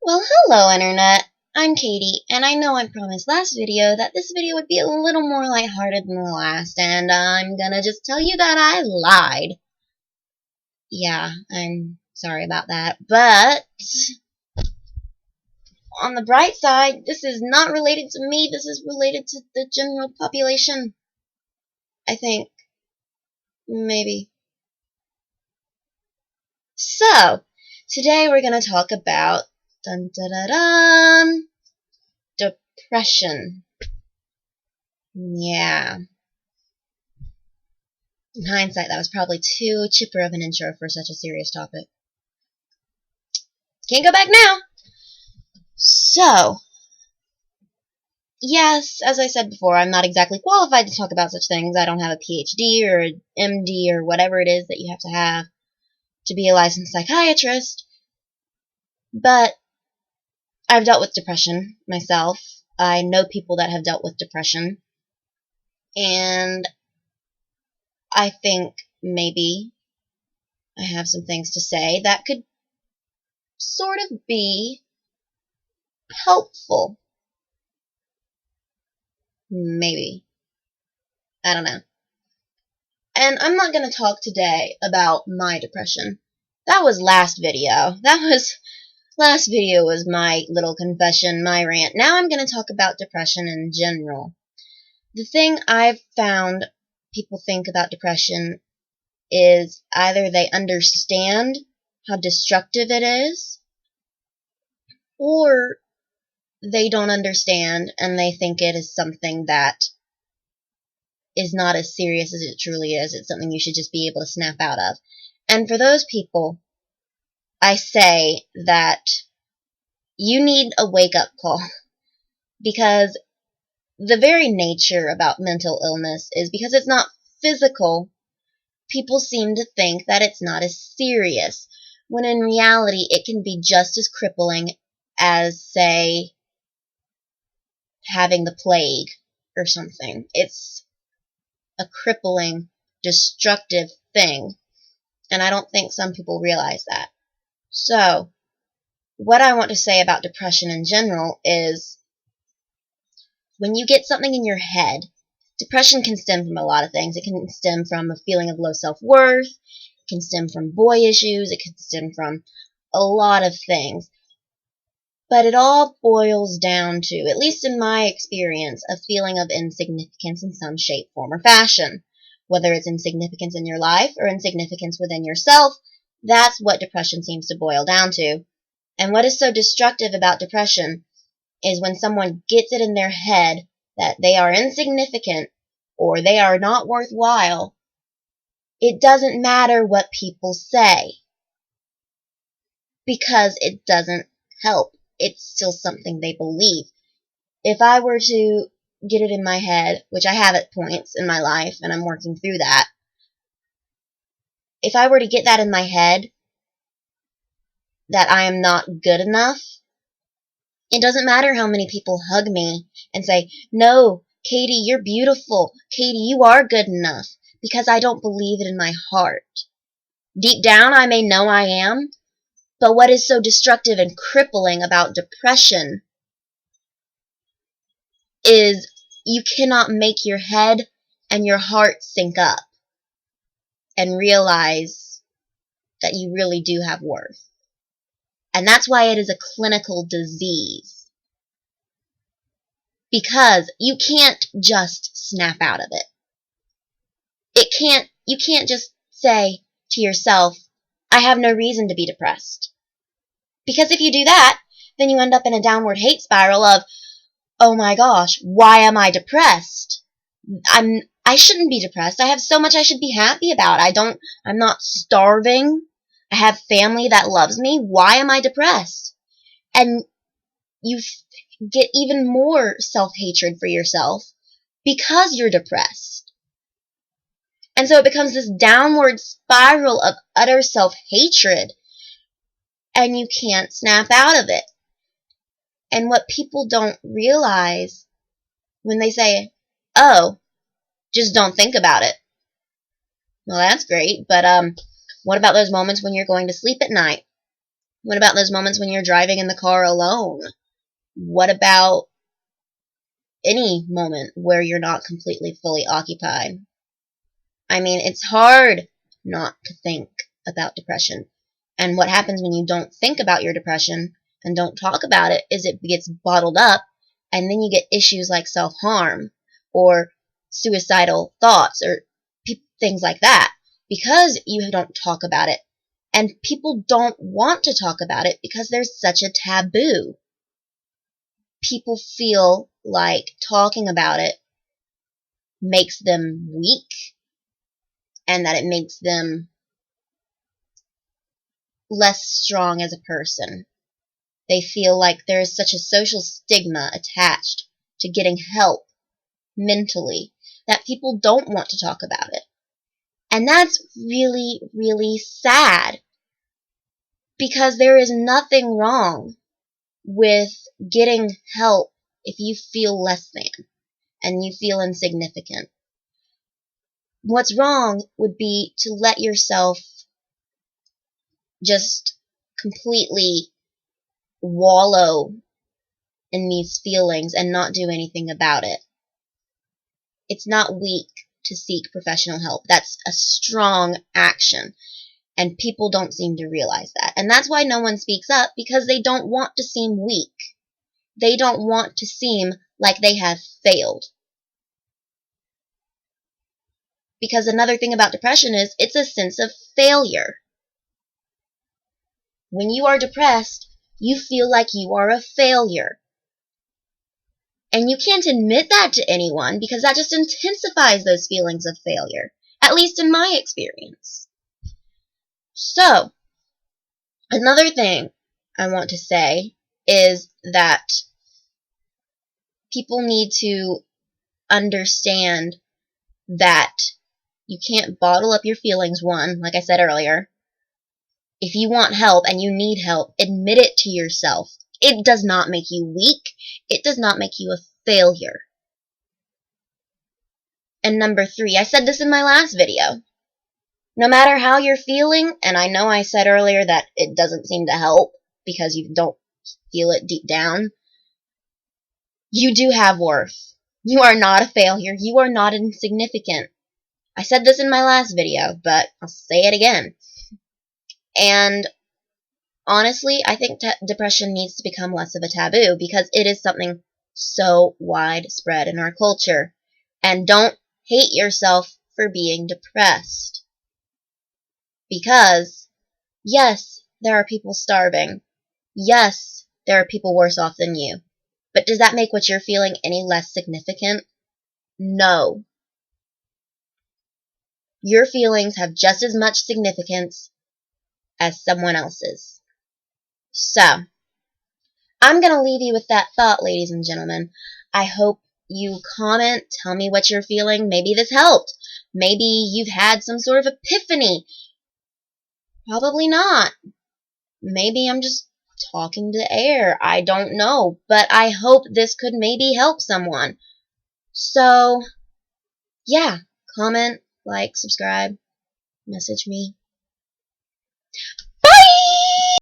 Well, hello, Internet. I'm Katie, and I know I promised last video that this video would be a little more lighthearted than the last, and I'm gonna just tell you that I lied. Yeah, I'm sorry about that, but on the bright side, this is not related to me, this is related to the general population. I think. Maybe. So, today we're gonna talk about dun dun dun dun depression. Yeah. In hindsight, that was probably too chipper of an intro for such a serious topic. Can't go back now! So, yes, as I said before, I'm not exactly qualified to talk about such things. I don't have a PhD or an MD or whatever it is that you have to be a licensed psychiatrist. But I've dealt with depression myself. I know people that have dealt with depression. And I think maybe I have some things to say that could sort of be helpful. Maybe. I don't know. And I'm not going to talk today about my depression. That was last video. Last video was my little confession, my rant. Now I'm going to talk about depression in general. The thing I've found people think about depression is either they understand how destructive it is, or they don't understand and they think it is something that is not as serious as it truly is. It's something you should just be able to snap out of. And for those people, I say that you need a wake-up call. Because the very nature about mental illness is because it's not physical, people seem to think that it's not as serious, when in reality it can be just as crippling as, say, having the plague or something. It's a crippling, destructive thing. And I don't think some people realize that. So, what I want to say about depression in general is when you get something in your head, depression can stem from a lot of things. It can stem from a feeling of low self-worth. It can stem from boy issues. It can stem from a lot of things. But it all boils down to, at least in my experience, a feeling of insignificance in some shape, form, or fashion. Whether it's insignificance in your life or insignificance within yourself, that's what depression seems to boil down to. And what is so destructive about depression is when someone gets it in their head that they are insignificant or they are not worthwhile, it doesn't matter what people say, because it doesn't help. It's still something they believe. If I were to get it in my head, which I have at points in my life, and I'm working through that, if I were to get that in my head, that I am not good enough, it doesn't matter how many people hug me and say, "No, Katie, you're beautiful. Katie, you are good enough," because I don't believe it in my heart. Deep down, I may know I am, but what is so destructive and crippling about depression is you cannot make your head and your heart sync up and realize that you really do have worth. And that's why it is a clinical disease. Because you can't just snap out of it. You can't just say to yourself, "I have no reason to be depressed." Because if you do that, then you end up in a downward hate spiral of, "Oh my gosh, why am I depressed? I shouldn't be depressed. I have so much I should be happy about. I'm not starving. I have family that loves me. Why am I depressed?" And you get even more self-hatred for yourself because you're depressed. And so it becomes this downward spiral of utter self-hatred, and you can't snap out of it. And what people don't realize when they say, "Oh, just don't think about it." Well, that's great, but what about those moments when you're going to sleep at night What about those moments when you're driving in the car alone? What about any moment where you're not completely fully occupied? I mean, it's hard not to think about depression. And what happens when you don't think about your depression and don't talk about it is it gets bottled up, and then you get issues like self-harm or suicidal thoughts or things like that because you don't talk about it. And people don't want to talk about it because there's such a taboo. People feel like talking about it makes them weak and that it makes them less strong as a person. They feel like there is such a social stigma attached to getting help mentally that people don't want to talk about it. And that's really, really sad because there is nothing wrong with getting help if you feel less than and you feel insignificant. What's wrong would be to let yourself just completely wallow in these feelings and not do anything about it. It's not weak to seek professional help. That's a strong action, and people don't seem to realize that. And that's why no one speaks up, because they don't want to seem weak. They don't want to seem like they have failed. Because another thing about depression is it's a sense of failure. When you are depressed, you feel like you are a failure. And you can't admit that to anyone because that just intensifies those feelings of failure, at least in my experience. So, another thing I want to say is that people need to understand that you can't bottle up your feelings, one, like I said earlier. If you want help and you need help, admit it to yourself. It does not make you weak. It does not make you a failure. And number 3, I said this in my last video. No matter how you're feeling, and I know I said earlier that it doesn't seem to help because you don't feel it deep down, you do have worth. You are not a failure. You are not insignificant. I said this in my last video, but I'll say it again. And honestly, I think depression needs to become less of a taboo because it is something so widespread in our culture. And don't hate yourself for being depressed. Because, yes, there are people starving. Yes, there are people worse off than you. But does that make what you're feeling any less significant? No. Your feelings have just as much significance as someone else's. So, I'm going to leave you with that thought, ladies and gentlemen. I hope you comment, tell me what you're feeling. Maybe this helped. Maybe you've had some sort of epiphany. Probably not. Maybe I'm just talking to air. I don't know. But I hope this could maybe help someone. So, yeah. Comment, like, subscribe, message me.